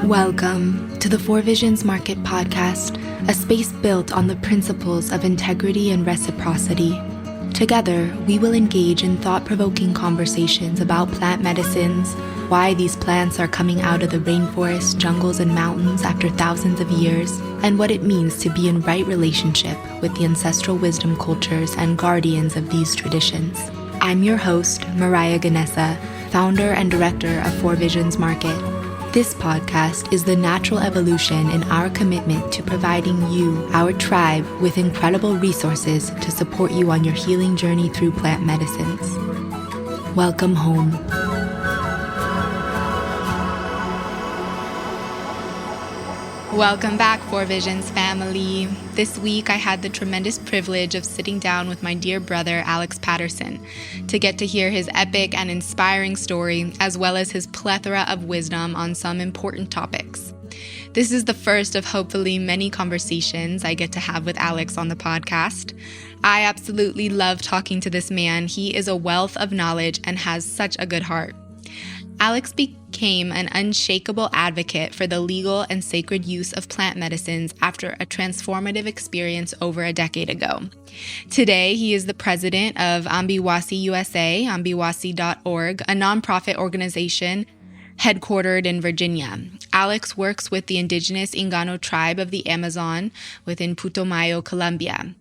Welcome to the Four Visions Market Podcast, a space built on the principles of integrity and reciprocity. Together, we will engage in thought-provoking conversations about plant medicines, why these plants are coming out of the rainforests, jungles, and mountains after thousands of years, and what it means to be in right relationship with the ancestral wisdom cultures and guardians of these traditions. I'm your host, Mariah, founder and director of Four Visions Market. This podcast is the natural evolution in our commitment to providing you, our tribe, with incredible resources to support you on your healing journey through plant medicines. Welcome home. Welcome back, Four Visions family. This week, I had the tremendous privilege of sitting down with my dear brother, Alex Patterson, to get to hear his epic and inspiring story, as well as his plethora of wisdom on some important topics. This is the first of hopefully many conversations I get to have with Alex on the podcast. I absolutely love talking to this man. He is a wealth of knowledge and has such a good heart. Alex became an unshakable advocate for the legal and sacred use of plant medicines after a transformative experience over a decade ago. Today, he is the president of Ambiwasi USA, ambiwasi.org, a nonprofit organization headquartered in Virginia. Alex works with the indigenous Ingano tribe of the Amazon within Putumayo, Colombia.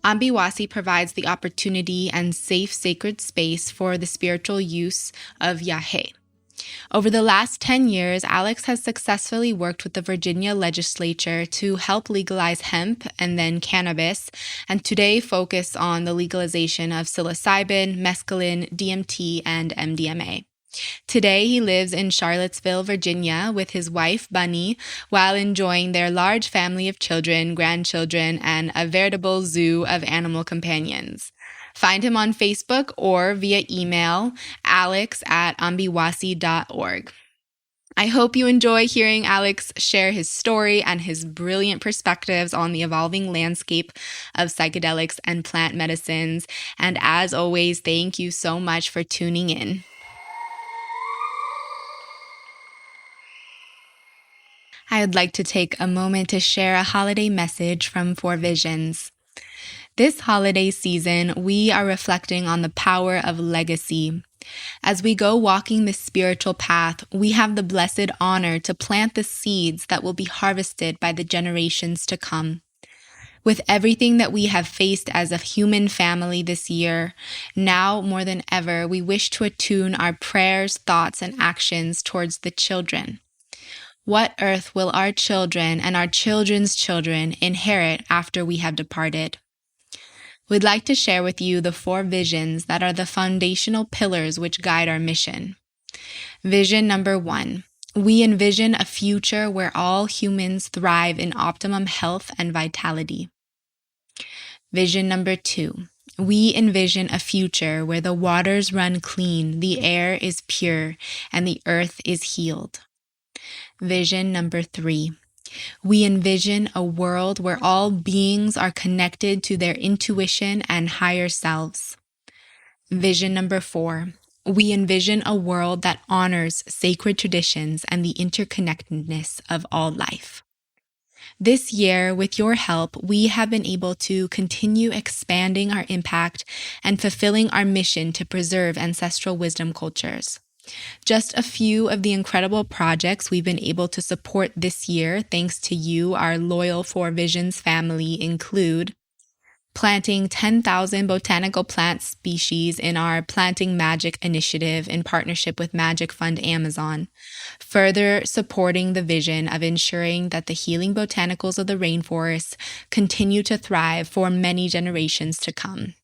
Ambiwasi provides the opportunity and safe sacred space for the spiritual use of yagé. Over the last 10 years, Alex has successfully worked with the Virginia legislature to help legalize hemp and then cannabis, and today focus on the legalization of psilocybin, mescaline, DMT, and MDMA. Today, he lives in Charlottesville, Virginia, with his wife, Bunny, while enjoying their large family of children, grandchildren, and a veritable zoo of animal companions. Find him on Facebook or via email, alex@ambiwasi.org. I hope you enjoy hearing Alex share his story and his brilliant perspectives on the evolving landscape of psychedelics and plant medicines. And as always, thank you so much for tuning in. I would like to take a moment to share a holiday message from Four Visions. This holiday season, we are reflecting on the power of legacy. As we go walking this spiritual path, we have the blessed honor to plant the seeds that will be harvested by the generations to come. With everything that we have faced as a human family this year, now more than ever, we wish to attune our prayers, thoughts, and actions towards the children. What earth will our children and our children's children inherit after we have departed? We'd like to share with you the four visions that are the foundational pillars which guide our mission. Vision number 1. We envision a future where all humans thrive in optimum health and vitality. Vision number 2. We envision a future where the waters run clean, the air is pure, and the earth is healed. Vision number 3. We envision a world where all beings are connected to their intuition and higher selves. Vision number 4. We envision a world that honors sacred traditions and the interconnectedness of all life. This year, with your help, we have been able to continue expanding our impact and fulfilling our mission to preserve ancestral wisdom cultures. Just a few of the incredible projects we've been able to support this year, thanks to you, our loyal Four Visions family, include planting 10,000 botanical plant species in our Planting Magic initiative in partnership with Magic Fund Amazon, further supporting the vision of ensuring that the healing botanicals of the rainforests continue to thrive for many generations to come.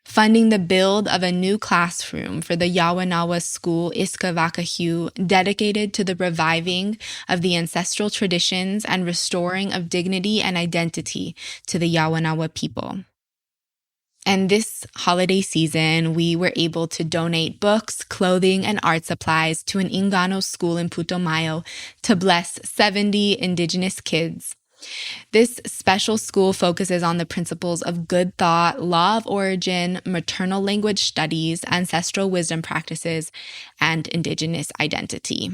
Funding the build of a new classroom for the Yawanawa School Iskavakahu, dedicated to the reviving of the ancestral traditions and restoring of dignity and identity to the Yawanawa people. And this holiday season, we were able to donate books, clothing, and art supplies to an Ingano school in Putumayo to bless 70 indigenous kids. This special school focuses on the principles of good thought, law of origin, maternal language studies, ancestral wisdom practices, and indigenous identity.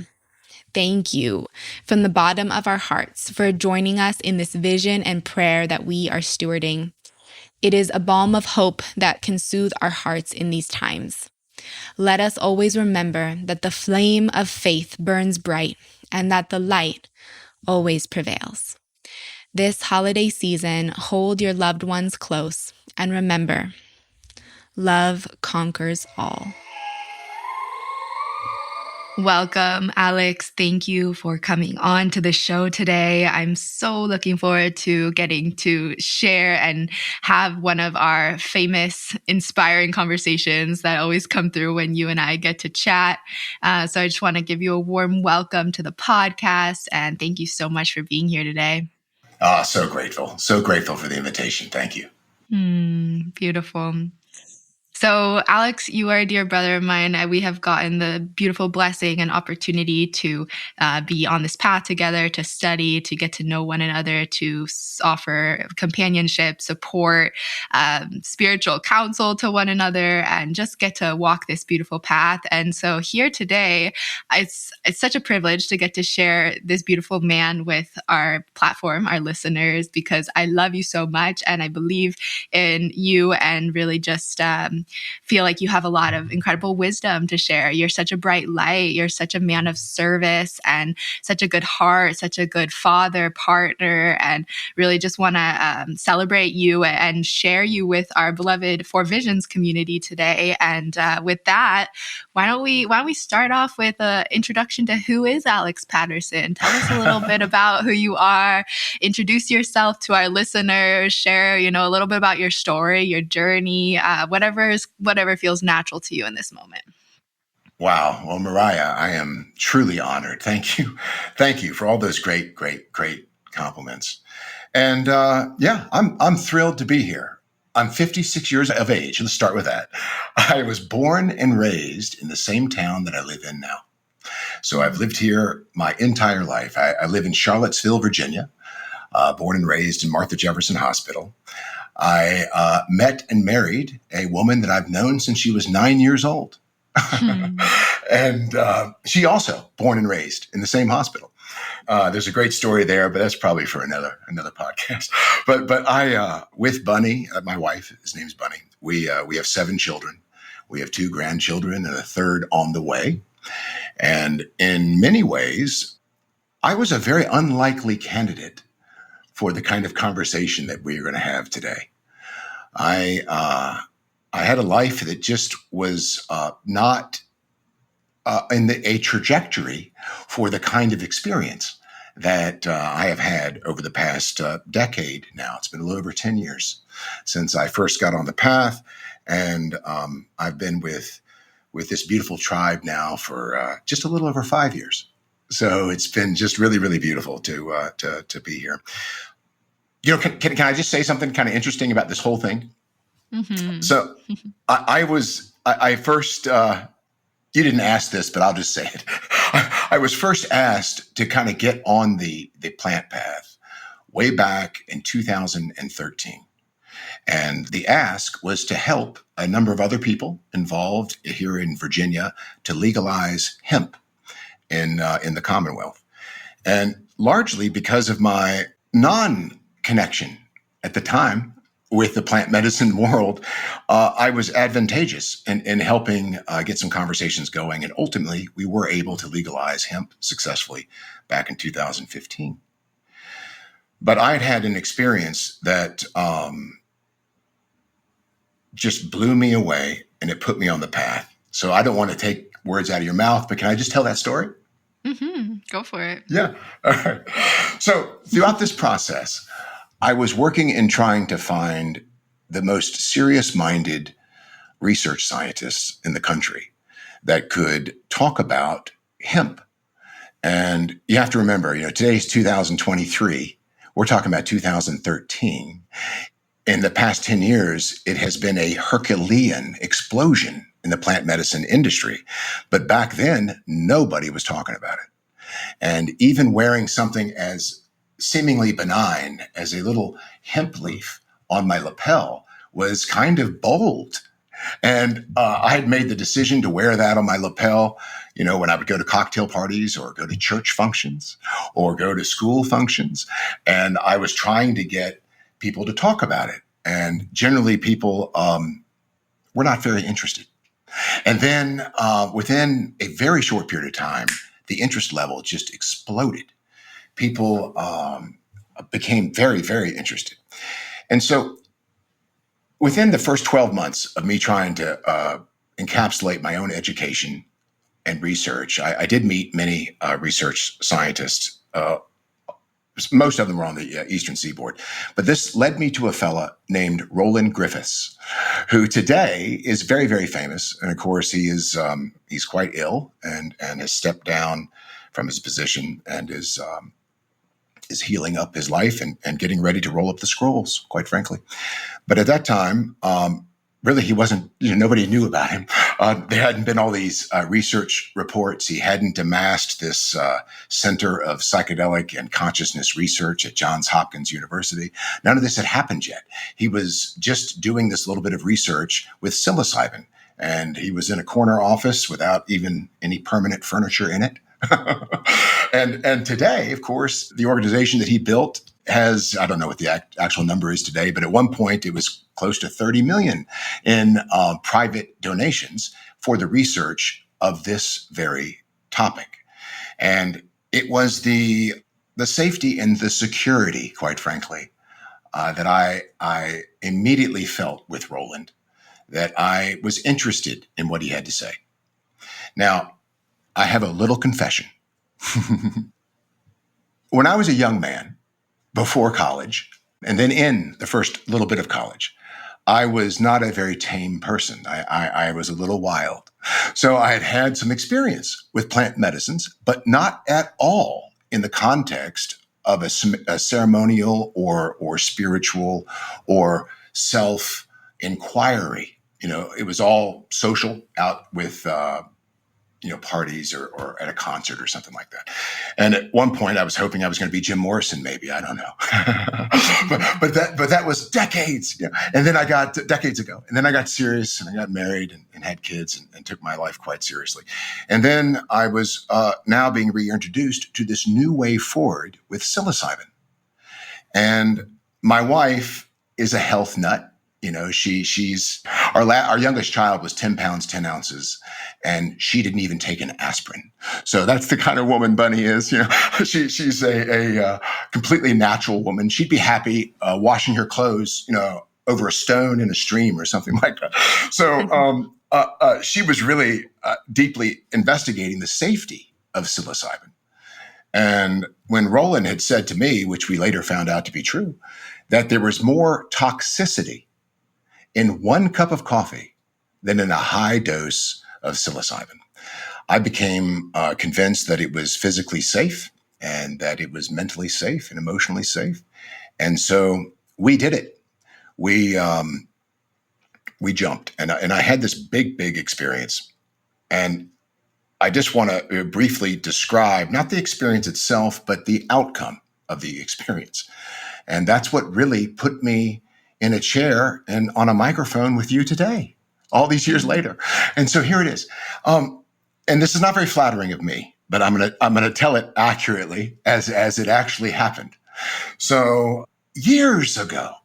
Thank you from the bottom of our hearts for joining us in this vision and prayer that we are stewarding. It is a balm of hope that can soothe our hearts in these times. Let us always remember that the flame of faith burns bright and that the light always prevails. This holiday season, hold your loved ones close and remember, love conquers all. Welcome, Alex. Thank you for coming on to the show today. I'm so looking forward to getting to share and have one of our famous, inspiring conversations that always come through when you and I get to chat. So I just want to give you a warm welcome to the podcast, and thank you so much for being here today. So grateful. So grateful for the invitation. Thank you. Beautiful. So, Alex, you are a dear brother of mine. We have gotten the beautiful blessing and opportunity to be on this path together, to study, to get to know one another, to offer companionship, support, spiritual counsel to one another, and just get to walk this beautiful path. And so here today, it's such a privilege to get to share this beautiful man with our platform, our listeners, because I love you so much and I believe in you and really just feel like you have a lot of incredible wisdom to share. You're such a bright light. You're such a man of service and such a good heart, such a good father, partner, and really just want to celebrate you and share you with our beloved Four Visions community today. And with that, why don't we start off with an introduction to who is Alex Patterson? Tell us a little bit about who you are. Introduce yourself to our listeners. Share, a little bit about your story, your journey, whatever feels natural to you in this moment. Wow. Well, Mariah, I am truly honored. Thank you. Thank you for all those great compliments. And I'm thrilled to be here. I'm 56 years of age. Let's start with that. I was born and raised in the same town that I live in now. So I've lived here my entire life. I live in Charlottesville, Virginia, born and raised in Martha Jefferson Hospital. I met and married a woman that I've known since she was 9 years old. And she also born and raised in the same hospital. There's a great story there, but that's probably for another podcast. But I, with Bunny, my wife, his name's Bunny, we have 7 children. We have 2 grandchildren and a third on the way. And in many ways, I was a very unlikely candidate for the kind of conversation that we're going to have today. I had a life that just was not in a trajectory for the kind of experience that I have had over the past decade now. It's been a little over 10 years since I first got on the path, and I've been with this beautiful tribe now for just a little over 5 years. So it's been just really, really beautiful to be here. Can I just say something kind of interesting about this whole thing? Mm-hmm. So I first, you didn't ask this, but I'll just say it. I was first asked to kind of get on the plant path way back in 2013. And the ask was to help a number of other people involved here in Virginia to legalize hemp in the Commonwealth. And largely because of my non-connection at the time with the plant medicine world, I was advantageous in helping get some conversations going. And ultimately, we were able to legalize hemp successfully back in 2015. But I'd had an experience that just blew me away, and it put me on the path. So I don't want to take words out of your mouth, but can I just tell that story? Mm-hmm. Go for it. Yeah. All right. So throughout this process, I was working in trying to find the most serious-minded research scientists in the country that could talk about hemp. And you have to remember, today's 2023. We're talking about 2013. In the past 10 years, it has been a Herculean explosion in the plant medicine industry. But back then, nobody was talking about it. And even wearing something as seemingly benign as a little hemp leaf on my lapel was kind of bold. And I had made the decision to wear that on my lapel, when I would go to cocktail parties or go to church functions or go to school functions. And I was trying to get people to talk about it. And generally people were not very interested. And then within a very short period of time, the interest level just exploded. People became very, very interested. And so within the first 12 months of me trying to encapsulate my own education and research, I did meet many research scientists. Most of them were on the Eastern Seaboard. But this led me to a fella named Roland Griffiths, who today is very, very famous. And of course, he's quite ill and has stepped down from his position and is healing up his life and getting ready to roll up the scrolls, quite frankly. But at that time, really, he wasn't, nobody knew about him. There hadn't been all these research reports. He hadn't amassed this Center of Psychedelic and Consciousness Research at Johns Hopkins University. None of this had happened yet. He was just doing this little bit of research with psilocybin. And he was in a corner office without even any permanent furniture in it. And today, of course, the organization that he built has, I don't know what the actual number is today, but at one point it was close to 30 million in private donations for the research of this very topic. And it was the safety and the security, quite frankly, that I immediately felt with Roland, that I was interested in what he had to say. Now, I have a little confession. When I was a young man, before college, and then in the first little bit of college, I was not a very tame person. I was a little wild. So I had had some experience with plant medicines, but not at all in the context of a ceremonial or spiritual or self-inquiry. It was all social, out with parties or at a concert or something like that. And at one point I was hoping I was going to be Jim Morrison, maybe, I don't know. but that was decades. And then decades ago. And then I got serious and I got married and had kids and took my life quite seriously. And then I was now being reintroduced to this new way forward with psilocybin. And my wife is a health nut. She's our youngest child was 10 pounds, 10 ounces, and she didn't even take an aspirin. So that's the kind of woman Bunny is. She's a completely natural woman. She'd be happy washing her clothes, over a stone in a stream or something like that. So she was really deeply investigating the safety of psilocybin. And when Roland had said to me, which we later found out to be true, that there was more toxicity in 1 cup of coffee than in a high dose of psilocybin, I became convinced that it was physically safe and that it was mentally safe and emotionally safe. And so we did it. We jumped. And I had this big experience. And I just want to briefly describe not the experience itself, but the outcome of the experience. And that's what really put me in a chair and on a microphone with you today, all these years later. And so here it is. And this is not very flattering of me, but I'm gonna tell it accurately as it actually happened. So years ago,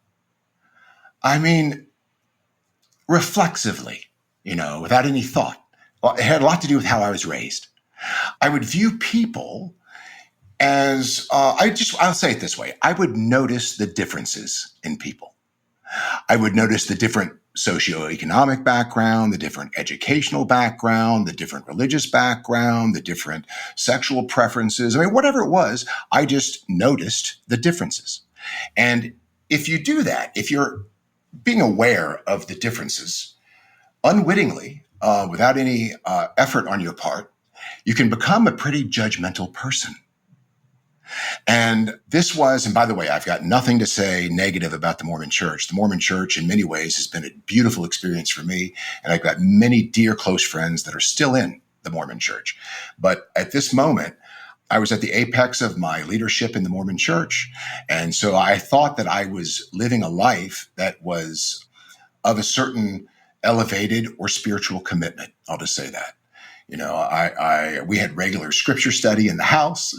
reflexively, without any thought, it had a lot to do with how I was raised. I would view people as, I'll say it this way. I would notice the differences in people. I would notice the different socioeconomic background, the different educational background, the different religious background, the different sexual preferences. Whatever it was, I just noticed the differences. And if you do that, if you're being aware of the differences, unwittingly, without any effort on your part, you can become a pretty judgmental person. And this was, and by the way, I've got nothing to say negative about the Mormon Church. The Mormon Church, in many ways, has been a beautiful experience for me. And I've got many dear, close friends that are still in the Mormon Church. But at this moment, I was at the apex of my leadership in the Mormon Church. And so I thought that I was living a life that was of a certain elevated or spiritual commitment. I'll just say that. We had regular scripture study in the house.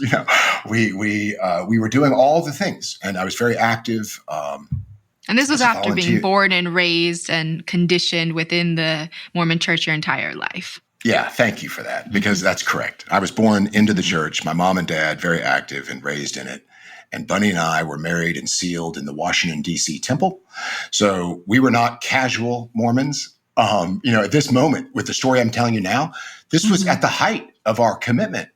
We were doing all the things, and I was very active. And this was after being born and raised and conditioned within the Mormon church your entire life. Yeah, thank you for that, because that's correct. I was born into the church. My mom and dad, very active and raised in it. And Bunny and I were married and sealed in the Washington, D.C. temple. So we were not casual Mormons. At this moment, with the story I'm telling you now, this was at the height of our commitment.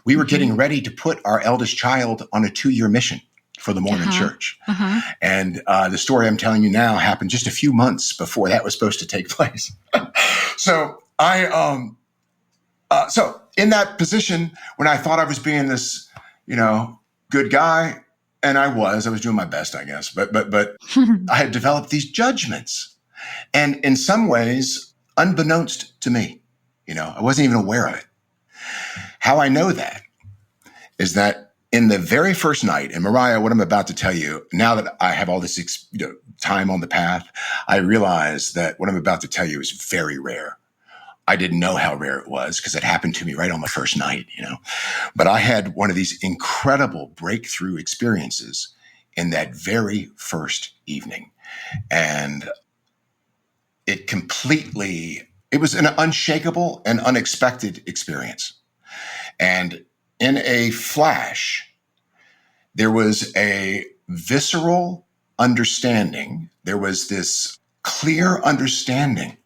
We were getting ready to put our eldest child on a 2-year mission for the Mormon church. And the story I'm telling you now happened just a few months before that was supposed to take place. So so in that position, when I thought I was being this, good guy, and I was doing my best, I guess, but I had developed these judgments, and in some ways, unbeknownst to me, I wasn't even aware of it. How I know that is that in the very first night, and Mariah, what I'm about to tell you, now that I have all this time on the path, I realize that what I'm about to tell you is very rare. I didn't know how rare it was because it happened to me right on my first night, But I had one of these incredible breakthrough experiences in that very first evening. And it was an unshakable and unexpected experience. And in a flash, there was a visceral understanding. There was this clear understanding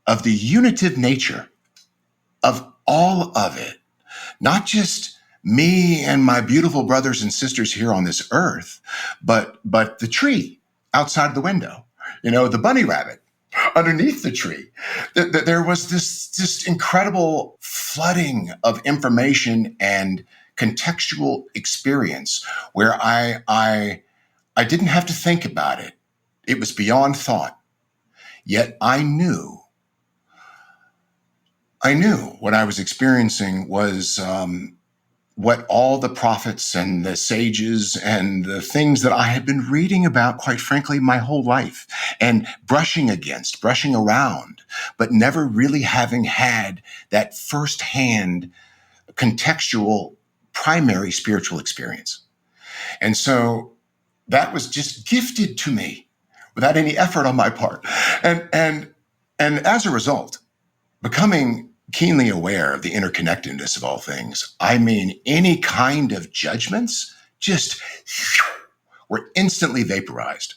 of the unitive nature of all of it, not just me and my beautiful brothers and sisters here on this earth, but the tree outside the window, the bunny rabbit underneath the tree. There was this incredible flooding of information and contextual experience where I didn't have to think about it. It was beyond thought. Yet I knew what I was experiencing was what all the prophets and the sages and the things that I had been reading about, quite frankly, my whole life, and brushing around, but never really having had that firsthand contextual primary spiritual experience. And so that was just gifted to me without any effort on my part. And as a result, becoming keenly aware of the interconnectedness of all things, I mean, any kind of judgments just were instantly vaporized.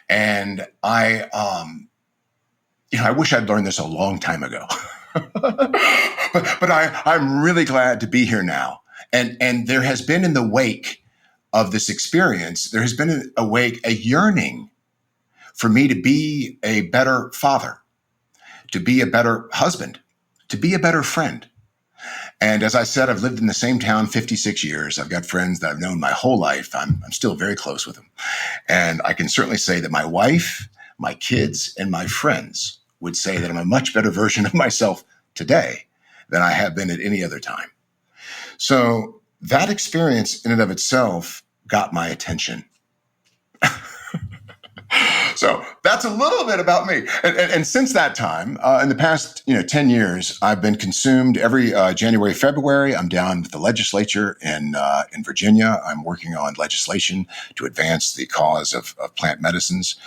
And I wish I'd learned this a long time ago. but I'm really glad to be here now. And there has been in the wake of this experience, there has been a yearning for me to be a better father, to be a better husband, to be a better friend. And as I said, I've lived in the same town 56 years. I've got friends that I've known my whole life. I'm still very close with them. And I can certainly say that my wife, my kids, and my friends would say that I'm a much better version of myself today than I have been at any other time. So that experience in and of itself got my attention. So that's a little bit about me. And since that time, in the past 10 years, I've been consumed every January, February. I'm down with the legislature in Virginia. I'm working on legislation to advance the cause of plant medicines.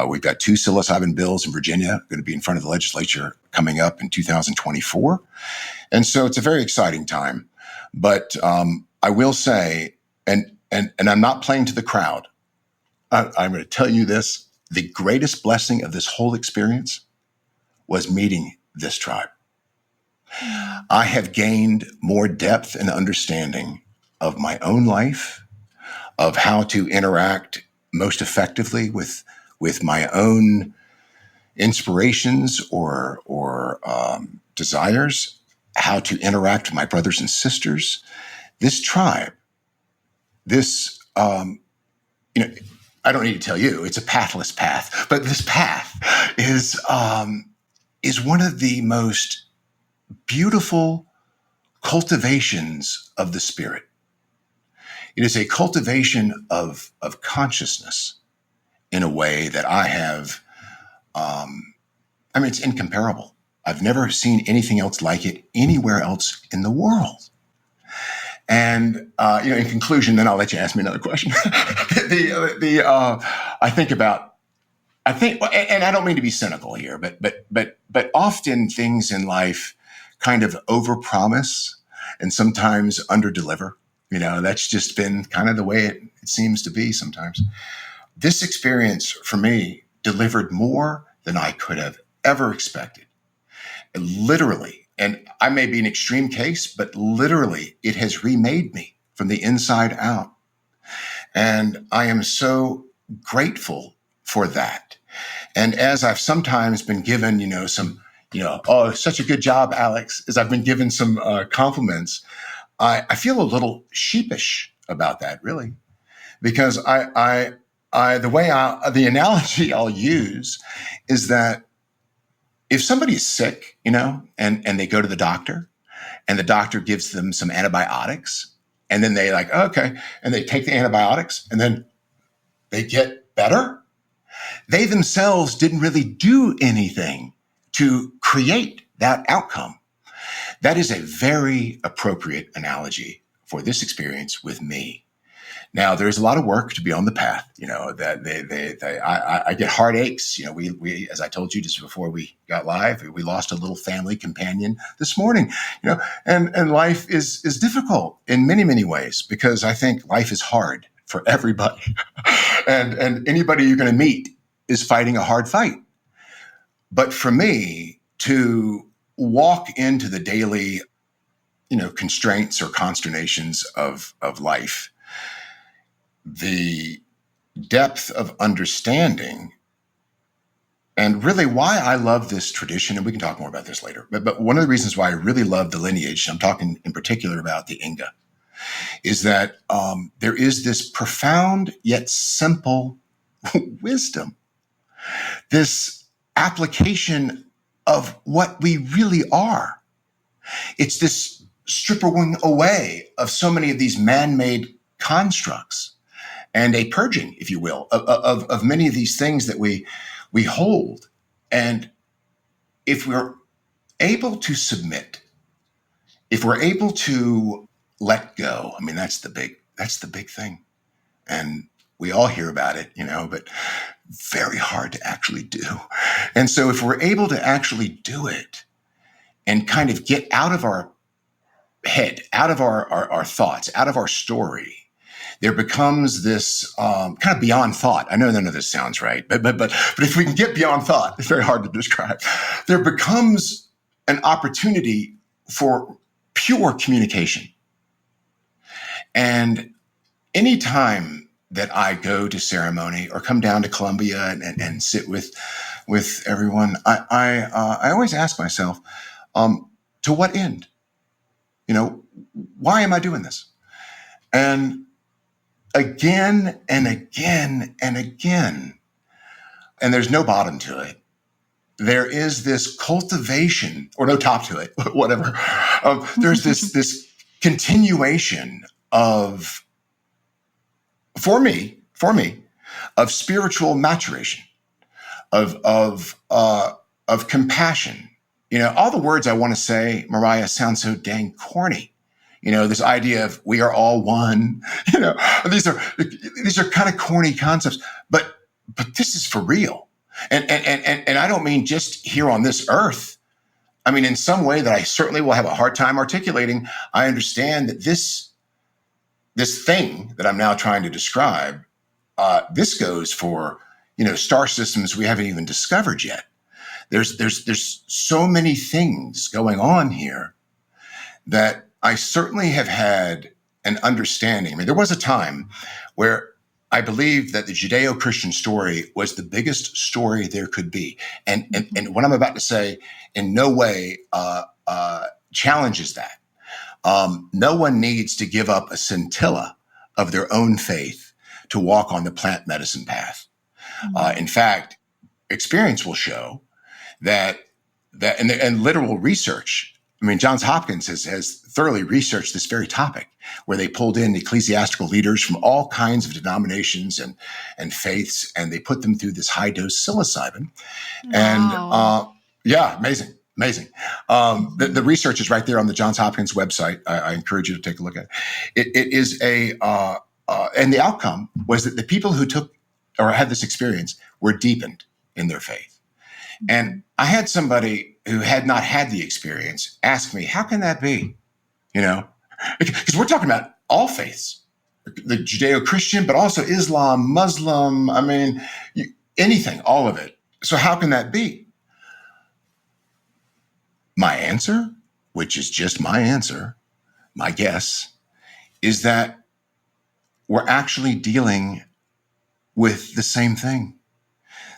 We've got 2 psilocybin bills in Virginia going to be in front of the legislature coming up in 2024. And so it's a very exciting time. But I will say, and I'm not playing to the crowd, I'm going to tell you this. The greatest blessing of this whole experience was meeting this tribe. I have gained more depth and understanding of my own life, of how to interact most effectively with my own inspirations or desires, how to interact with my brothers and sisters. This tribe, I don't need to tell you, it's a pathless path, but this path is one of the most beautiful cultivations of the spirit. It is a cultivation of consciousness in a way that I I mean, it's incomparable. I've never seen anything else like it anywhere else in the world. And in conclusion, then I'll let you ask me another question. I think, and I don't mean to be cynical here, but often things in life kind of overpromise and sometimes underdeliver. That's just been kind of the way it seems to be sometimes. This experience for me delivered more than I could have ever expected. Literally, and I may be an extreme case, but literally it has remade me from the inside out. And I am so grateful for that. And as I've sometimes been given, oh, such a good job, Alex, as I've been given some compliments, I feel a little sheepish about that, really, because the analogy I'll use is that if somebody is sick, and they go to the doctor and the doctor gives them some antibiotics and then they okay, and they take the antibiotics and then they get better, they themselves didn't really do anything to create that outcome. That is a very appropriate analogy for this experience with me. Now, there's a lot of work to be on the path. That I get heartaches. We, as I told you just before we got live, we lost a little family companion this morning. And life is difficult in many, many ways because I think life is hard for everybody, and anybody you're going to meet is fighting a hard fight. But for me to walk into the daily, constraints or consternations of life, the depth of understanding, and really why I love this tradition, and we can talk more about this later, but one of the reasons why I really love the lineage, I'm talking in particular about the Inga, is that there is this profound yet simple wisdom, this application of what we really are. It's this stripping away of so many of these man-made constructs and a purging, if you will, of many of these things that we hold. And if we're able to submit, if we're able to let go, I mean, that's the big thing. And we all hear about it, but very hard to actually do. And so if we're able to actually do it and kind of get out of our head, out of our thoughts, out of our story, there becomes this kind of beyond thought. I know none of this sounds right, but if we can get beyond thought, it's very hard to describe. There becomes an opportunity for pure communication. And anytime that I go to ceremony or come down to Colombia and sit with everyone, I always ask myself, to what end? Why am I doing this? And again and again and again, and there's no bottom to it, there is this cultivation, or no top to it, whatever. There's this continuation of, for me, of spiritual maturation, of compassion. All the words I want to say, Mariah, sound so dang corny. This idea of we are all one. These are kind of corny concepts, but this is for real. And I don't mean just here on this earth. I mean, in some way that I certainly will have a hard time articulating. I understand that this thing that I'm now trying to describe, this goes for, star systems we haven't even discovered yet. There's so many things going on here that I certainly have had an understanding. I mean, there was a time where I believed that the Judeo-Christian story was the biggest story there could be. And what I'm about to say in no way challenges that. No one needs to give up a scintilla of their own faith to walk on the plant medicine path. In fact, experience will show that and literal research. I mean, Johns Hopkins has thoroughly researched this very topic, where they pulled in ecclesiastical leaders from all kinds of denominations and faiths, and they put them through this high dose psilocybin. Wow. Yeah, amazing, amazing. The research is right there on the Johns Hopkins website. I encourage you to take a look at it. It is and the outcome was that the people who took or had this experience were deepened in their faith. And I had somebody who had not had the experience ask me, how can that be? You know, because we're talking about all faiths, the Judeo-Christian, but also Islam, Muslim, I mean, anything, all of it. So how can that be? My answer, which is just my answer, my guess, is that we're actually dealing with the same thing.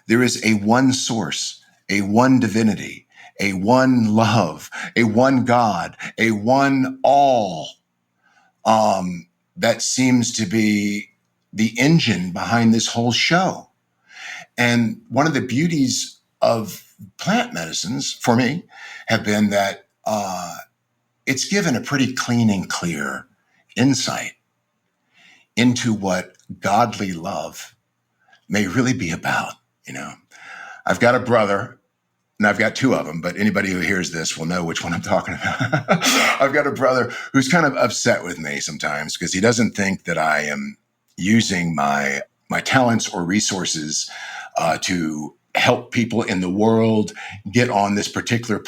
There is a one source, a one divinity, a one love, a one God, a one all, that seems to be the engine behind this whole show. And one of the beauties of plant medicines for me have been that it's given a pretty clean and clear insight into what godly love may really be about. You know, I've got a brother, and I've got two of them, but anybody who hears this will know which one I'm talking about. I've got a brother who's kind of upset with me sometimes because he doesn't think that I am using my talents or resources to help people in the world get on this particular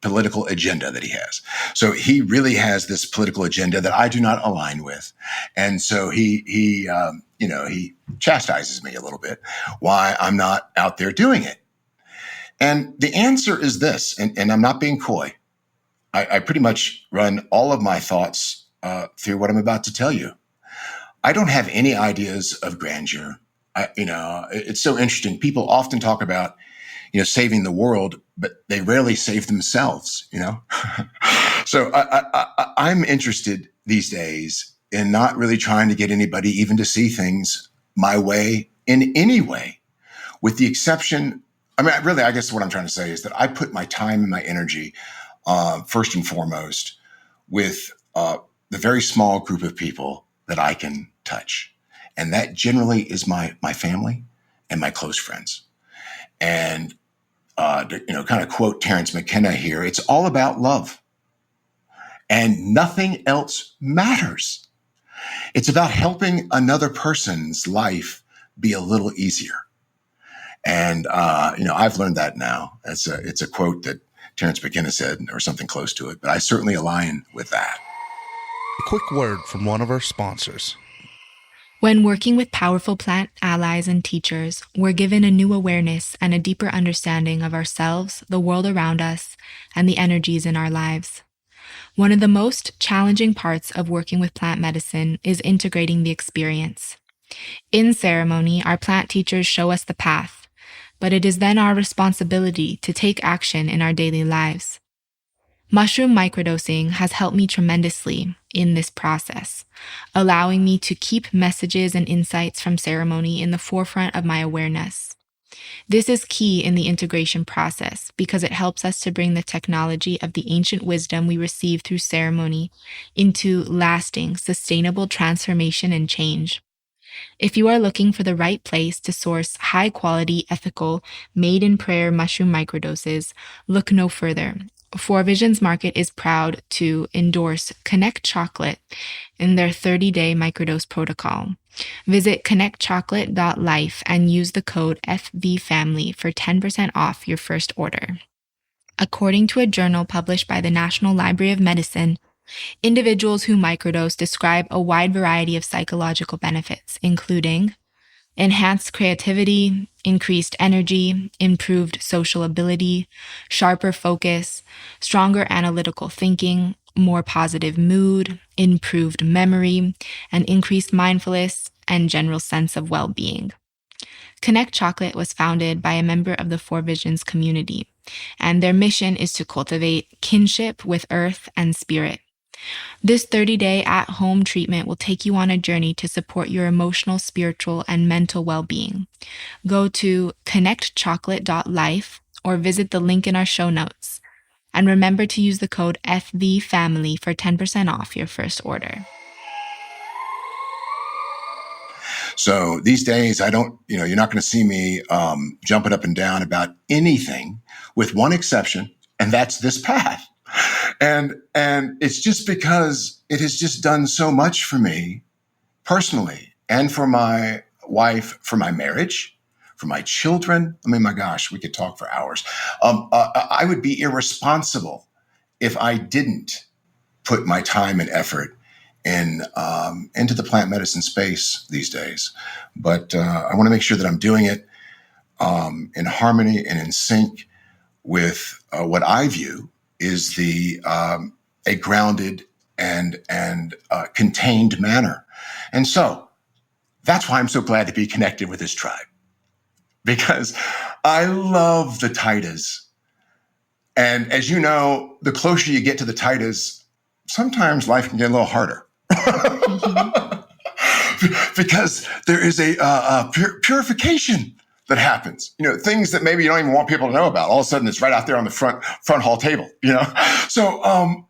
political agenda that he has. So he really has this political agenda that I do not align with. And so he chastises me a little bit why I'm not out there doing it. And the answer is this, and I'm not being coy. I pretty much run all of my thoughts through what I'm about to tell you. I don't have any ideas of grandeur. It's so interesting. People often talk about, saving the world, but they rarely save themselves, So I'm interested these days in not really trying to get anybody even to see things my way in any way, with the exception. I guess what I'm trying to say is that I put my time and my energy, first and foremost, with the very small group of people that I can touch. And that generally is my family and my close friends. And, kind of quote Terence McKenna here, it's all about love. And nothing else matters. It's about helping another person's life be a little easier. And, I've learned that now. It's a quote that Terence McKenna said, or something close to it, but I certainly align with that. A quick word from one of our sponsors. When working with powerful plant allies and teachers, we're given a new awareness and a deeper understanding of ourselves, the world around us, and the energies in our lives. One of the most challenging parts of working with plant medicine is integrating the experience. In ceremony, our plant teachers show us the path, but it is then our responsibility to take action in our daily lives. Mushroom microdosing has helped me tremendously in this process, allowing me to keep messages and insights from ceremony in the forefront of my awareness. This is key in the integration process because it helps us to bring the technology of the ancient wisdom we receive through ceremony into lasting, sustainable transformation and change. If you are looking for the right place to source high-quality, ethical, made-in-prayer mushroom microdoses, look no further. Four Visions Market is proud to endorse Connect Chocolate in their 30-day microdose protocol. Visit connectchocolate.life and use the code FVFamily for 10% off your first order. According to a journal published by the National Library of Medicine, individuals who microdose describe a wide variety of psychological benefits, including enhanced creativity, increased energy, improved social ability, sharper focus, stronger analytical thinking, more positive mood, improved memory, and increased mindfulness and general sense of well-being. Connect Chocolate was founded by a member of the Four Visions community, and their mission is to cultivate kinship with earth and spirit. This 30-day at-home treatment will take you on a journey to support your emotional, spiritual, and mental well-being. Go to connectchocolate.life or visit the link in our show notes. And remember to use the code FVFamily for 10% off your first order. So these days, I don't, you're not going to see me jumping up and down about anything, with one exception, and that's this path. And it's just because it has just done so much for me personally, and for my wife, for my marriage, for my children. I mean, my gosh, we could talk for hours. I would be irresponsible if I didn't put my time and effort into the plant medicine space these days. But I want to make sure that I'm doing it in harmony and in sync with what I view is a grounded and contained manner. And so that's why I'm so glad to be connected with this tribe, because I love the taitas. And as you know, the closer you get to the taitas, sometimes life can get a little harder. Because there is a purification that happens, things that maybe you don't even want people to know about. All of a sudden, it's right out there on the front hall table, So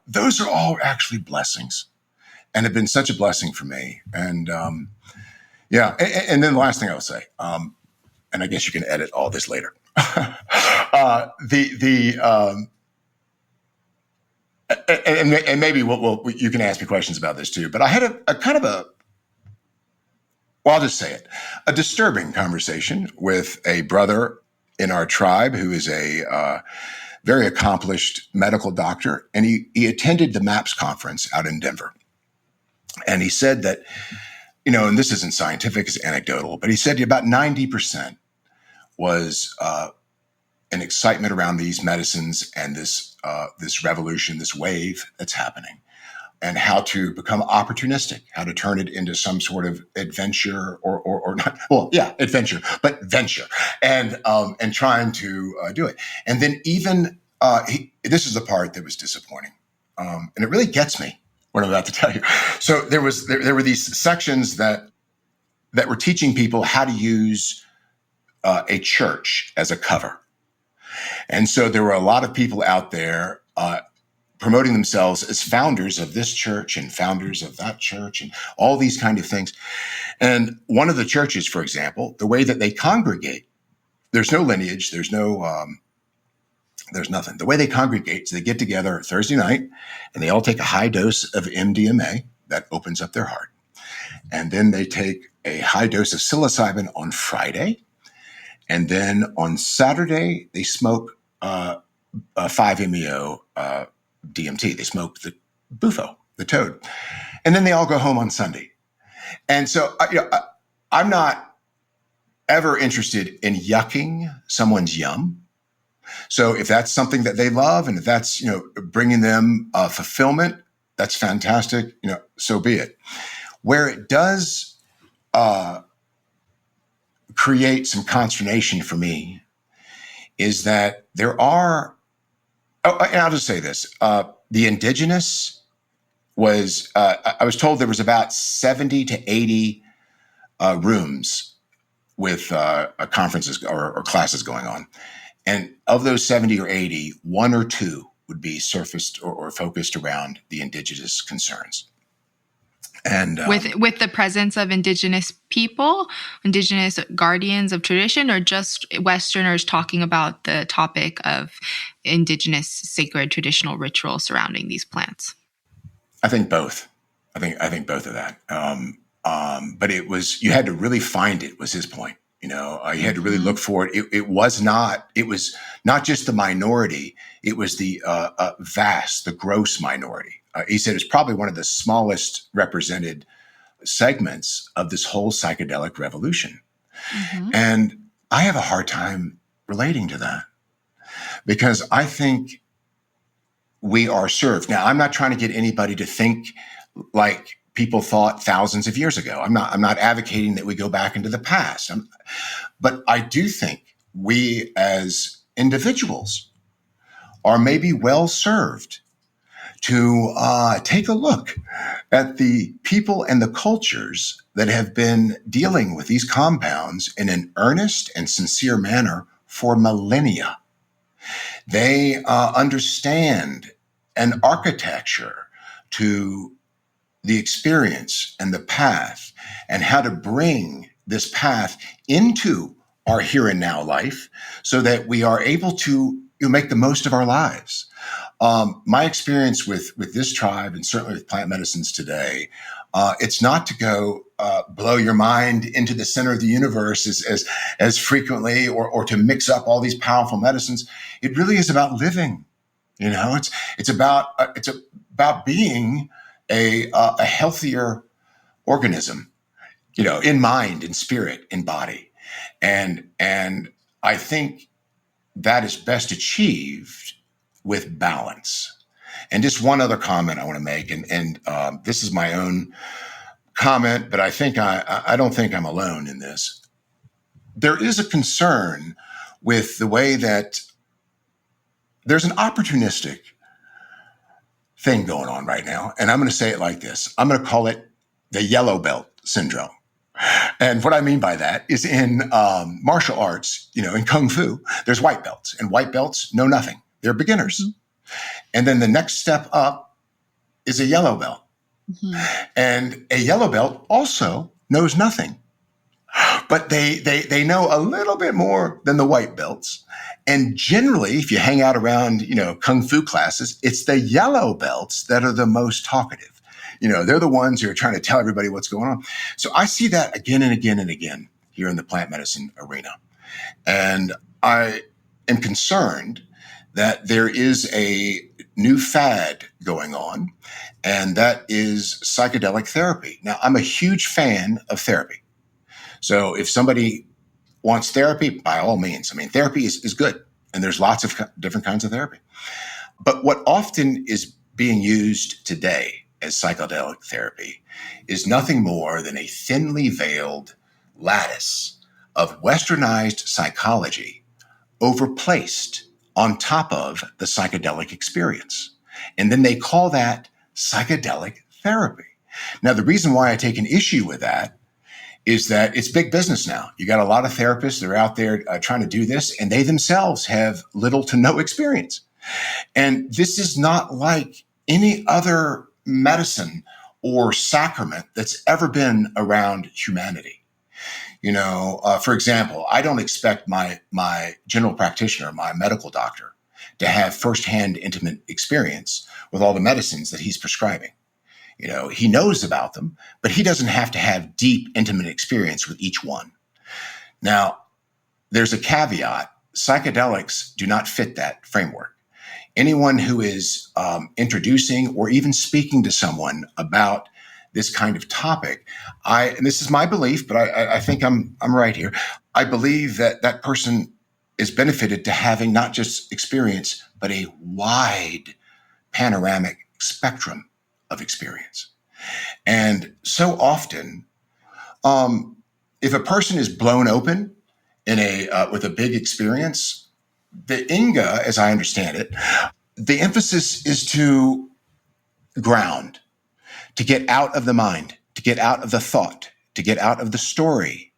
those are all actually blessings, and have been such a blessing for me. And and then the last thing I will say, and I guess you can edit all this later. And maybe you can ask me questions about this too. But I had a kind of I'll just say it, a disturbing conversation with a brother in our tribe who is a very accomplished medical doctor. And he attended the MAPS conference out in Denver. And he said that, and this isn't scientific, it's anecdotal, but he said about 90% was an excitement around these medicines and this revolution, this wave that's happening, and how to become opportunistic, how to turn it into some sort of adventure or not. Well, yeah, adventure, but venture, and trying to do it. And then even this is the part that was disappointing, and it really gets me what I'm about to tell you. So there were these sections that were teaching people how to use a church as a cover. And so there were a lot of people out there promoting themselves as founders of this church and founders of that church and all these kind of things. And one of the churches, for example, the way that they congregate, there's no lineage, there's nothing. The way they congregate is they get together Thursday night and they all take a high dose of MDMA that opens up their heart. And then they take a high dose of psilocybin on Friday. And then on Saturday, they smoke 5-MeO DMT. They smoke the bufo, the toad. And then they all go home on Sunday. And so, I'm not ever interested in yucking someone's yum. So if that's something that they love, and if that's, bringing them fulfillment, that's fantastic, so be it. Where it does create some consternation for me is that there are, and I'll just say this, the indigenous was, I was told there was about 70 to 80 rooms with conferences or classes going on. And of those 70 or 80, one or two would be surfaced or focused around the indigenous concerns. And with the presence of indigenous people, indigenous guardians of tradition, or just Westerners talking about the topic of indigenous sacred traditional rituals surrounding these plants? I think both. I think both of that. But it was, you had to really find it, was his point. You had to really look for it. It was not just the minority. It was the vast, the gross minority. He said it's probably one of the smallest represented segments of this whole psychedelic revolution. Mm-hmm. And I have a hard time relating to that because I think we are served. Now, I'm not trying to get anybody to think like people thought thousands of years ago. I'm not advocating that we go back into the past. But I do think we as individuals are maybe well served to take a look at the people and the cultures that have been dealing with these compounds in an earnest and sincere manner for millennia. They understand an architecture to the experience and the path and how to bring this path into our here and now life so that we are able to make the most of our lives. My experience with this tribe and certainly with plant medicines today, it's not to go blow your mind into the center of the universe as frequently or to mix up all these powerful medicines. It really is about living. It's about being a healthier organism, in mind, in spirit, in body. And I think that is best achieved with balance. And just one other comment I want to make, and this is my own comment, but I don't think I'm alone in this. There is a concern with the way that there's an opportunistic thing going on right now. And I'm going to say it like this. I'm going to call it the yellow belt syndrome. And what I mean by that is in martial arts, in Kung Fu, there's white belts, and white belts know nothing. They're beginners. Mm-hmm. And then the next step up is a yellow belt. Mm-hmm. And a yellow belt also knows nothing. But they know a little bit more than the white belts. And generally, if you hang out around, Kung Fu classes, it's the yellow belts that are the most talkative. They're the ones who are trying to tell everybody what's going on. So I see that again and again and again here in the plant medicine arena. And I am concerned that there is a new fad going on, and that is psychedelic therapy. Now, I'm a huge fan of therapy. So if somebody wants therapy, by all means. Therapy is good, and there's lots of different kinds of therapy. But what often is being used today as psychedelic therapy is nothing more than a thinly veiled lattice of westernized psychology overplaced on top of the psychedelic experience. And then they call that psychedelic therapy. Now, the reason why I take an issue with that is that it's big business now. You got a lot of therapists that are out there trying to do this, and they themselves have little to no experience. And this is not like any other medicine or sacrament that's ever been around humanity. For example, I don't expect my general practitioner, my medical doctor, to have firsthand intimate experience with all the medicines that he's prescribing. He knows about them, but he doesn't have to have deep, intimate experience with each one. Now, there's a caveat. Psychedelics do not fit that framework. Anyone who is introducing or even speaking to someone about this kind of topic, and this is my belief, but I think I'm right here. I believe that person is benefited to having not just experience, but a wide panoramic spectrum of experience. And so often, if a person is blown open in with a big experience, the Inga, as I understand it, the emphasis is to ground, to get out of the mind, to get out of the thought, to get out of the story,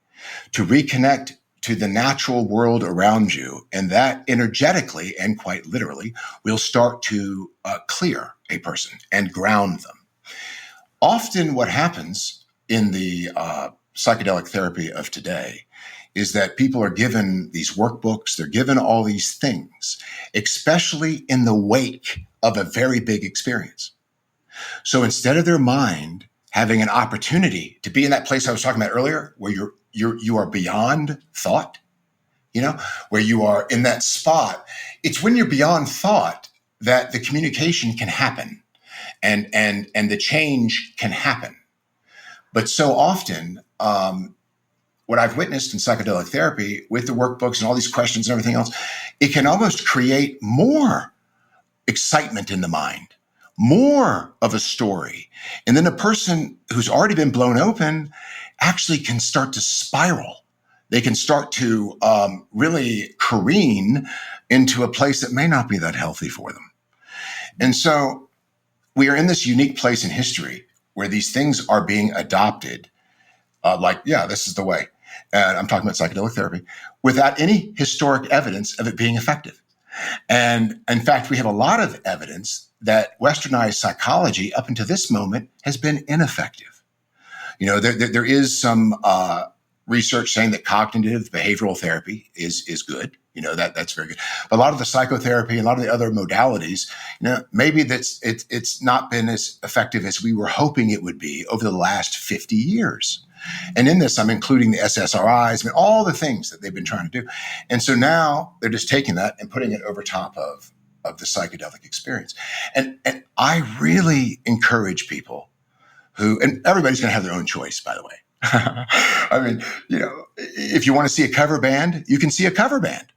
to reconnect to the natural world around you. And that energetically and quite literally will start to clear a person and ground them. Often what happens in the psychedelic therapy of today is that people are given these workbooks, they're given all these things, especially in the wake of a very big experience. So instead of their mind having an opportunity to be in that place I was talking about earlier, where you are beyond thought, where you are in that spot, it's when you're beyond thought that the communication can happen and the change can happen. But so often, what I've witnessed in psychedelic therapy with the workbooks and all these questions and everything else, it can almost create more excitement in the mind, more of a story. And then a person who's already been blown open actually can start to spiral. They can start to really careen into a place that may not be that healthy for them. And so we are in this unique place in history where these things are being adopted this is the way. And I'm talking about psychedelic therapy without any historic evidence of it being effective. And in fact, we have a lot of evidence that westernized psychology up until this moment has been ineffective. There is some research saying that cognitive behavioral therapy is good. That's very good. But a lot of the psychotherapy and a lot of the other modalities, maybe it's not been as effective as we were hoping it would be over the last 50 years. And in this, I'm including the SSRIs, all the things that they've been trying to do. And so now they're just taking that and putting it over top of the psychedelic experience. And I really encourage people and everybody's going to have their own choice, by the way. I mean, if you want to see a cover band, you can see a cover band.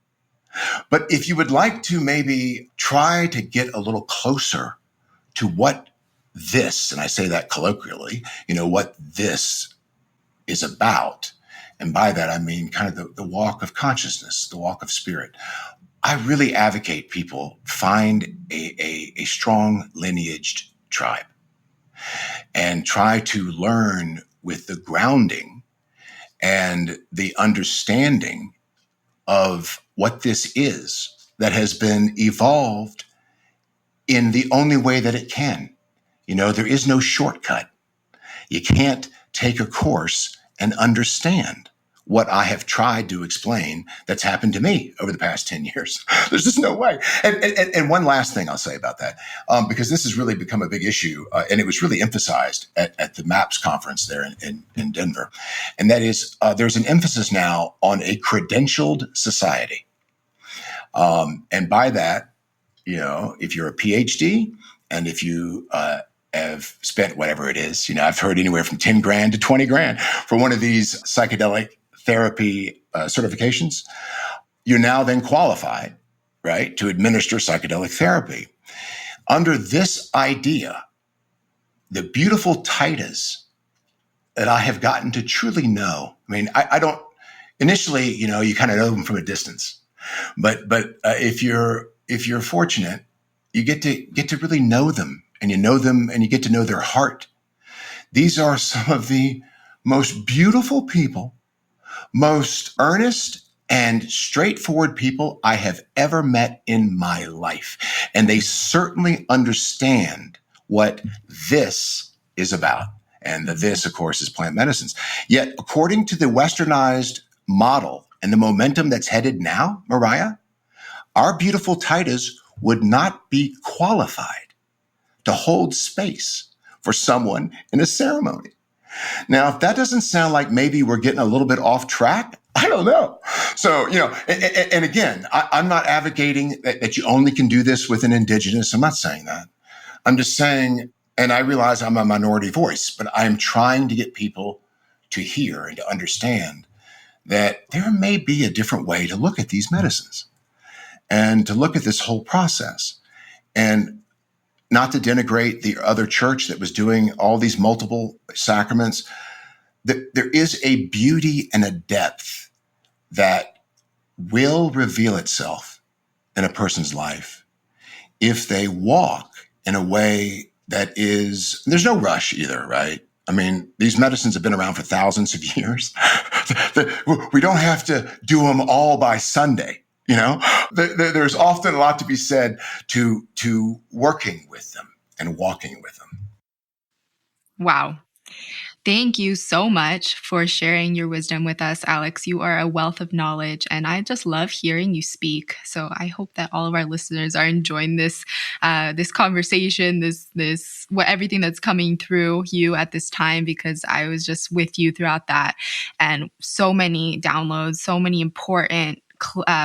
But if you would like to maybe try to get a little closer to what this, and I say that colloquially, what this is about. And by that, I mean kind of the walk of consciousness, the walk of spirit. I really advocate people find a strong lineaged tribe and try to learn with the grounding and the understanding of what this is that has been evolved in the only way that it can. There is no shortcut. You can't take a course and understand what I have tried to explain that's happened to me over the past 10 years. There's just no way. And one last thing I'll say about that, because this has really become a big issue, and it was really emphasized at the MAPS conference there in Denver. And that is, there's an emphasis now on a credentialed society. And by that, if you're a PhD and if you have spent whatever it is, I've heard anywhere from 10 grand to 20 grand for one of these psychedelic therapy certifications, you're now then qualified, right, to administer psychedelic therapy. Under this idea, the beautiful titans that I have gotten to truly know, I don't, initially, you kind of know them from a distance, but if you're fortunate, you get to really know them, and you know them and you get to know their heart. These are some of the most beautiful people, most earnest and straightforward people I have ever met in my life. And they certainly understand what this is about. And the this, of course, is plant medicines. Yet, according to the westernized model and the momentum that's headed now, Mariah, our beautiful Titas would not be qualified to hold space for someone in a ceremony. Now, if that doesn't sound like maybe we're getting a little bit off track, I don't know. So, and again, I'm not advocating that you only can do this with an indigenous. I'm not saying that. I'm just saying, and I realize I'm a minority voice, but I'm trying to get people to hear and to understand that there may be a different way to look at these medicines and to look at this whole process. And not to denigrate the other church that was doing all these multiple sacraments, there is a beauty and a depth that will reveal itself in a person's life if they walk in a way that is, there's no rush either, right? These medicines have been around for thousands of years. We don't have to do them all by Sunday. There's often a lot to be said to working with them and walking with them. Wow. Thank you so much for sharing your wisdom with us, Alex. You are a wealth of knowledge, and I just love hearing you speak. So I hope that all of our listeners are enjoying this conversation, everything that's coming through you at this time, because I was just with you throughout that, and so many downloads, so many important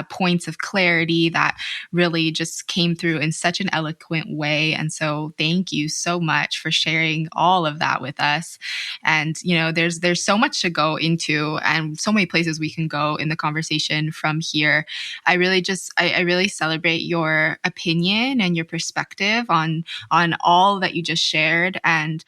points of clarity that really just came through in such an eloquent way. And so thank you so much for sharing all of that with us. And, there's so much to go into and so many places we can go in the conversation from here. I really celebrate your opinion and your perspective on all that you just shared. And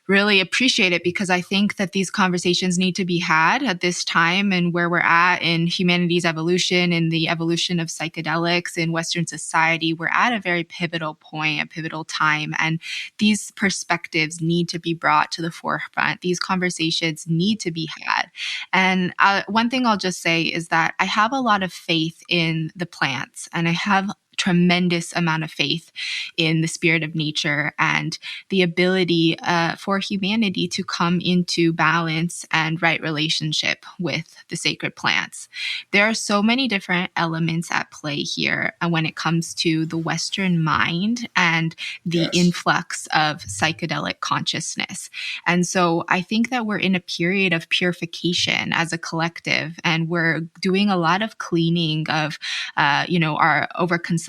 really appreciate it, because I think that these conversations need to be had at this time and where we're at in humanity's evolution, in the evolution of psychedelics in Western society. We're at a very pivotal point, a pivotal time, and these perspectives need to be brought to the forefront. These conversations need to be had. And one thing I'll just say is that I have a lot of faith in the plants, and I have tremendous amount of faith in the spirit of nature and the ability for humanity to come into balance and right relationship with the sacred plants. There are so many different elements at play here when it comes to the Western mind and the influx of psychedelic consciousness. And so I think that we're in a period of purification as a collective, and we're doing a lot of cleaning of our overconsumption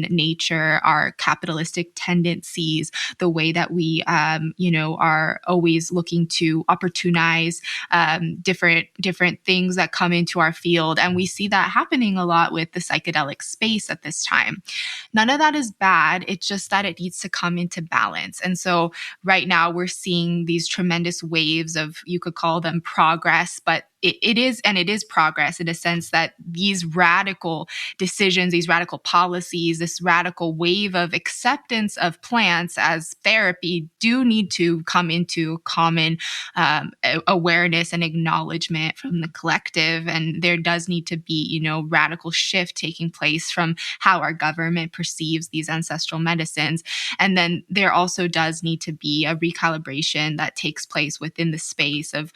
nature, our capitalistic tendencies, the way that we, are always looking to opportunize different things that come into our field. And we see that happening a lot with the psychedelic space at this time. None of that is bad. It's just that it needs to come into balance. And so right now we're seeing these tremendous waves of, you could call them progress, but it is progress in a sense that these radical decisions, these radical policies, this radical wave of acceptance of plants as therapy do need to come into common awareness and acknowledgement from the collective. And there does need to be, radical shift taking place from how our government perceives these ancestral medicines. And then there also does need to be a recalibration that takes place within the space of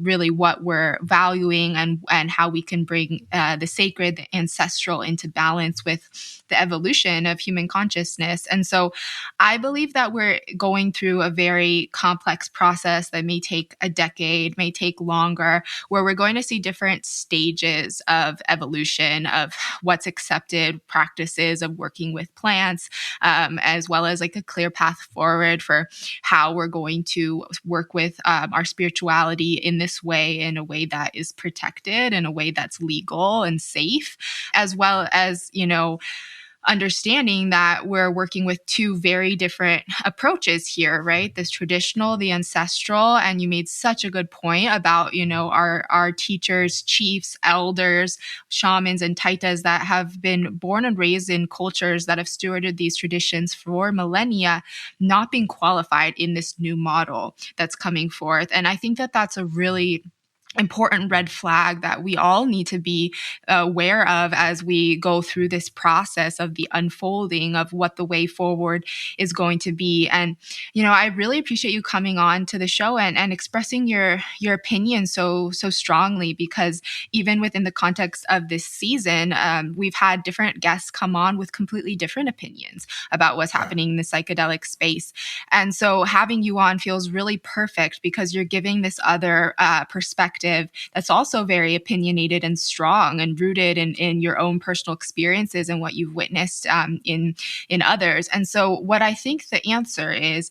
really what we're valuing and how we can bring the sacred, the ancestral into balance with the evolution of human consciousness. And so I believe that we're going through a very complex process that may take a decade, may take longer, where we're going to see different stages of evolution of what's accepted practices of working with plants, as well as like a clear path forward for how we're going to work with our spirituality in this way, in a way that is protected, in a way that's legal and safe, as well as, understanding that we're working with two very different approaches here, right? This traditional, the ancestral, and you made such a good point about, our teachers, chiefs, elders, shamans, and taitas that have been born and raised in cultures that have stewarded these traditions for millennia, not being qualified in this new model that's coming forth. And I think that that's a really important red flag that we all need to be aware of as we go through this process of the unfolding of what the way forward is going to be. And, I really appreciate you coming on to the show and expressing your opinion so strongly, because even within the context of this season, we've had different guests come on with completely different opinions about what's happening in the psychedelic space. And so having you on feels really perfect, because you're giving this other perspective that's also very opinionated and strong and rooted in your own personal experiences and what you've witnessed in others. And so what I think the answer is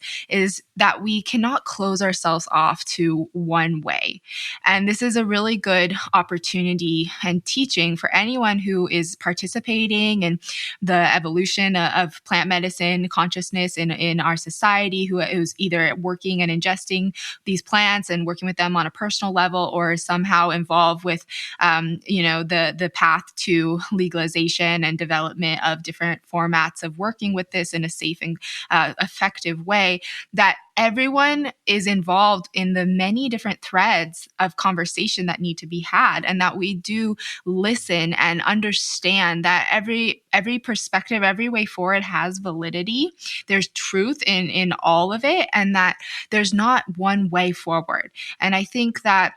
that we cannot close ourselves off to one way. And this is a really good opportunity and teaching for anyone who is participating in the evolution of plant medicine consciousness in our society, who is either working and ingesting these plants and working with them on a personal level, or somehow involved with, the path to legalization and development of different formats of working with this in a safe and effective way, that everyone is involved in the many different threads of conversation that need to be had, and that we do listen and understand that every perspective, every way forward has validity. There's truth in all of it, and that there's not one way forward. And I think that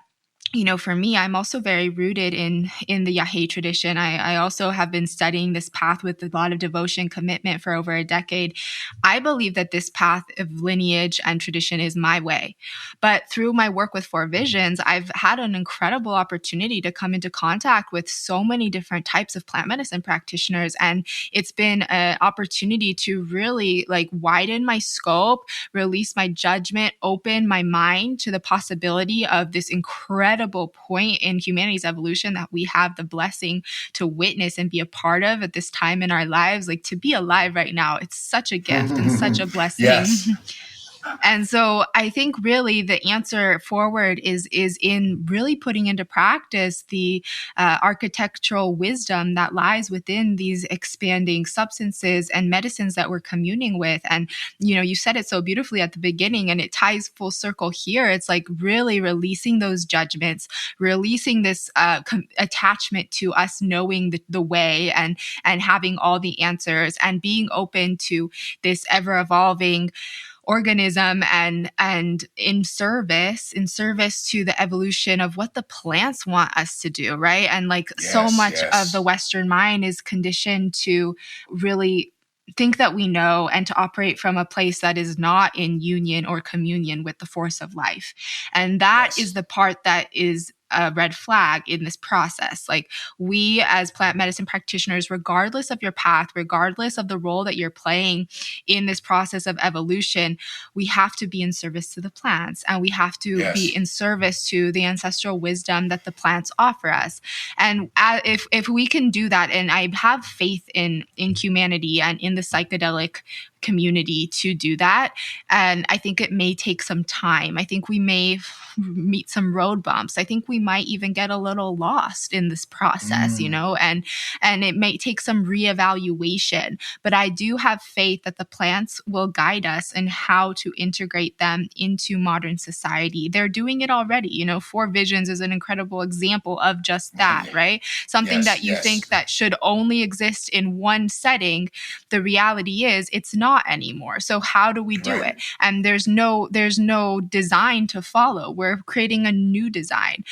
for me, I'm also very rooted in the yagé tradition. I also have been studying this path with a lot of devotion, commitment for over a decade. I believe that this path of lineage and tradition is my way. But through my work with Four Visions, I've had an incredible opportunity to come into contact with so many different types of plant medicine practitioners. And it's been an opportunity to really widen my scope, release my judgment, open my mind to the possibility of this incredible point in humanity's evolution that we have the blessing to witness and be a part of at this time in our lives. To be alive right now, it's such a gift and such a blessing. Yes. And so I think really the answer forward is in really putting into practice the architectural wisdom that lies within these expanding substances and medicines that we're communing with. And, you said it so beautifully at the beginning, and it ties full circle here. It's like really releasing those judgments, releasing this attachment to us knowing the way and having all the answers, and being open to this ever evolving organism and in service to the evolution of what the plants want us to do, right? And like so Yes, much of the yes. Western mind is conditioned to really think that we know and to operate from a place that is not in union or communion with the force of life. And that is Yes. the part that is a red flag in this process. Like, we as plant medicine practitioners, regardless of your path, regardless of the role that you're playing in this process of evolution, we have to be in service to the plants, and we have to be Yes. in service to the ancestral wisdom that the plants offer us. And if we can do that, and I have faith in humanity and in the psychedelic community to do that. And I think it may take some time. I think we may meet some road bumps. I think we might even get a little lost in this process, and it may take some reevaluation. But I do have faith that the plants will guide us in how to integrate them into modern society. They're doing it already. Four Visions is an incredible example of just that, right? Something Yes, that you yes. think that should only exist in one setting, the reality is it's not anymore. So how do we do it? And there's no design to follow. We're creating a new design.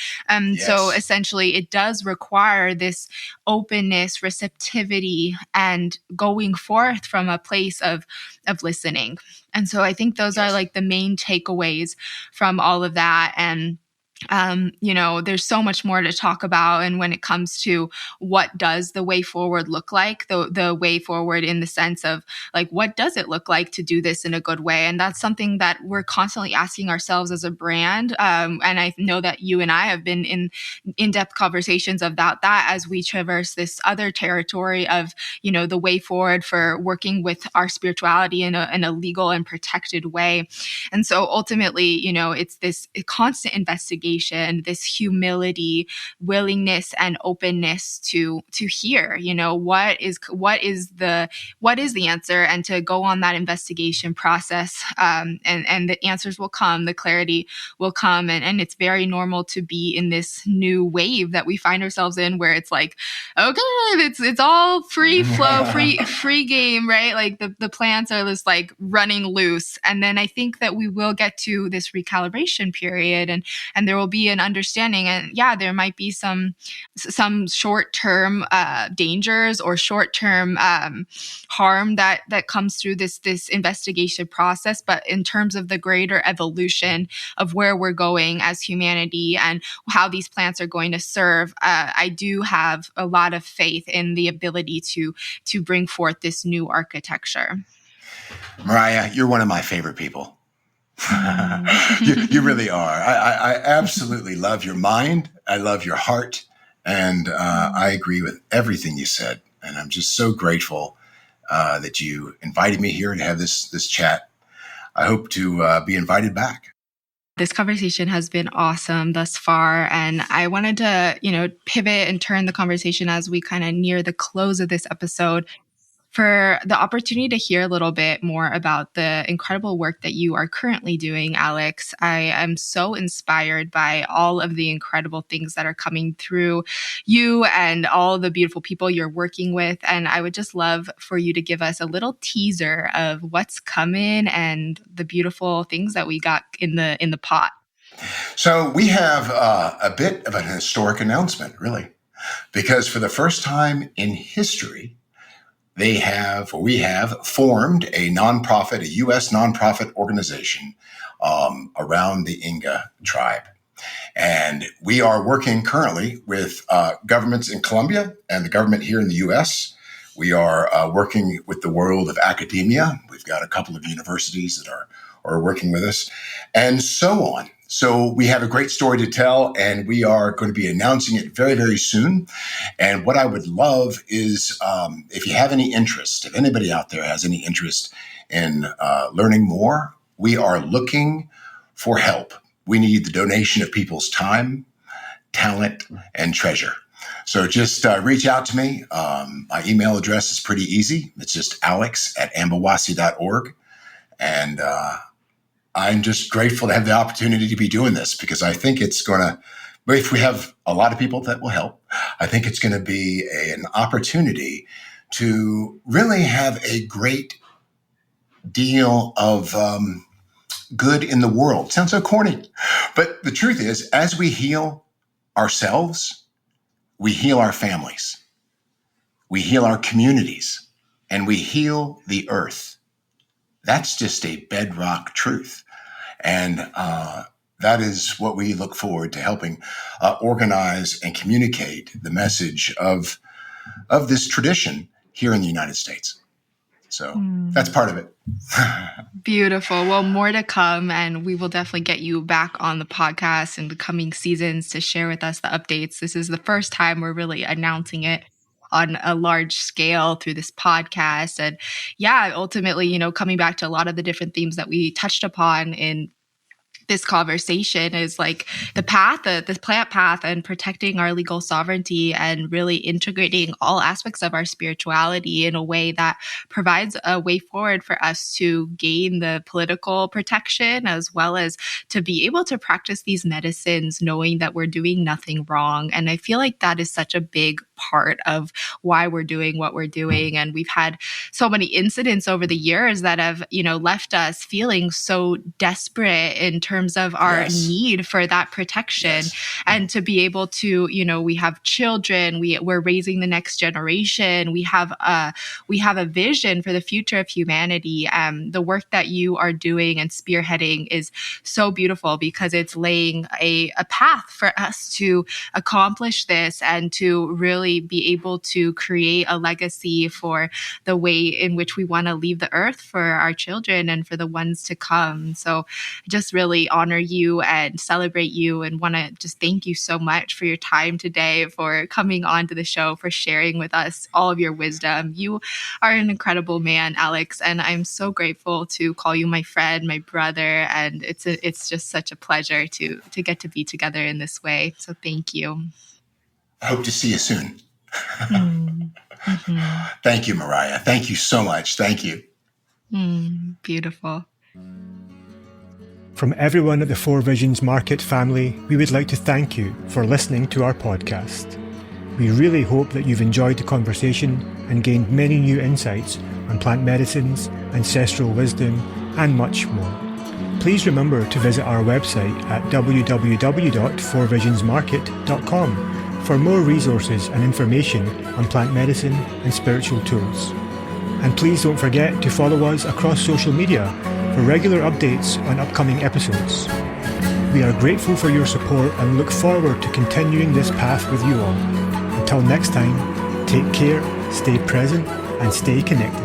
So essentially it does require this openness, receptivity, and going forth from a place of listening. And so I think those are like the main takeaways from all of that. And there's so much more to talk about. And when it comes to what does the way forward look like, the way forward in the sense of like, what does it look like to do this in a good way? And that's something that we're constantly asking ourselves as a brand. And I know that you and I have been in in-depth conversations about that as we traverse this other territory of, the way forward for working with our spirituality in a legal and protected way. And so ultimately, it's this constant investigation, this humility, willingness, and openness to hear, what is the answer, and to go on that investigation process. And the answers will come, the clarity will come. And it's very normal to be in this new wave that we find ourselves in, where it's like, okay, it's all free flow, free game, right? Like the plants are just like running loose. And then I think that we will get to this recalibration period, and there will be an understanding. And yeah, there might be some short-term dangers or short-term harm that comes through this investigation process. But in terms of the greater evolution of where we're going as humanity and how these plants are going to serve, I do have a lot of faith in the ability to bring forth this new architecture. Mariah, you're one of my favorite people. You really are. I absolutely love your mind. I love your heart. And I agree with everything you said. And I'm just so grateful that you invited me here to have this chat. I hope to be invited back. This conversation has been awesome thus far. And I wanted to, pivot and turn the conversation as we kind of near the close of this episode for the opportunity to hear a little bit more about the incredible work that you are currently doing, Alex. I am so inspired by all of the incredible things that are coming through you and all the beautiful people you're working with. And I would just love for you to give us a little teaser of what's coming and the beautiful things that we got in the pot. So we have a bit of an historic announcement, really, because for the first time in history, we have formed a nonprofit, a U.S. nonprofit organization around the Inga tribe. And we are working currently with governments in Colombia and the government here in the U.S. We are working with the world of academia. We've got a couple of universities that are working with us, and so on. So we have a great story to tell, and we are going to be announcing it very, very soon. And what I would love is if you have any interest, if anybody out there has any interest in learning more We are looking for help. We need the donation of people's time, talent, and treasure. So just reach out to me. My email address is pretty easy. It's just alex@ambawasi.org. And I'm just grateful to have the opportunity to be doing this, because I think it's going to, if we have a lot of people that will help, I think it's going to be an opportunity to really have a great deal of good in the world. Sounds so corny. But the truth is, as we heal ourselves, we heal our families, we heal our communities, and we heal the earth. That's just a bedrock truth. And that is what we look forward to helping organize and communicate the message of this tradition here in the United States. So that's part of it. Beautiful. Well, more to come, and we will definitely get you back on the podcast in the coming seasons to share with us the updates. This is the first time we're really announcing it on a large scale through this podcast. And yeah, ultimately, coming back to a lot of the different themes that we touched upon in this conversation is like the path, the plant path, and protecting our legal sovereignty, and really integrating all aspects of our spirituality in a way that provides a way forward for us to gain the political protection, as well as to be able to practice these medicines, knowing that we're doing nothing wrong. And I feel like that is such a big part of why we're doing what we're doing. And we've had so many incidents over the years that have, left us feeling so desperate in terms of our need for that protection. And to be able to, we have children, we're raising the next generation. We have a vision for the future of humanity. The work that you are doing and spearheading is so beautiful, because it's laying a path for us to accomplish this and to really be able to create a legacy for the way in which we want to leave the earth for our children and for the ones to come. So I just really honor you and celebrate you, and want to just thank you so much for your time today, for coming on to the show, for sharing with us all of your wisdom. You are an incredible man, Alex, and I'm so grateful to call you my friend, my brother, and it's just such a pleasure to get to be together in this way. So thank you. I hope to see you soon. Mm-hmm. Thank you, Mariah. Thank you so much. Thank you. Beautiful. From everyone at the Four Visions Market family, we would like to thank you for listening to our podcast. We really hope that you've enjoyed the conversation and gained many new insights on plant medicines, ancestral wisdom, and much more. Please remember to visit our website at www.fourvisionsmarket.com for more resources and information on plant medicine and spiritual tools. And please don't forget to follow us across social media for regular updates on upcoming episodes. We are grateful for your support and look forward to continuing this path with you all. Until next time, take care, stay present, and stay connected.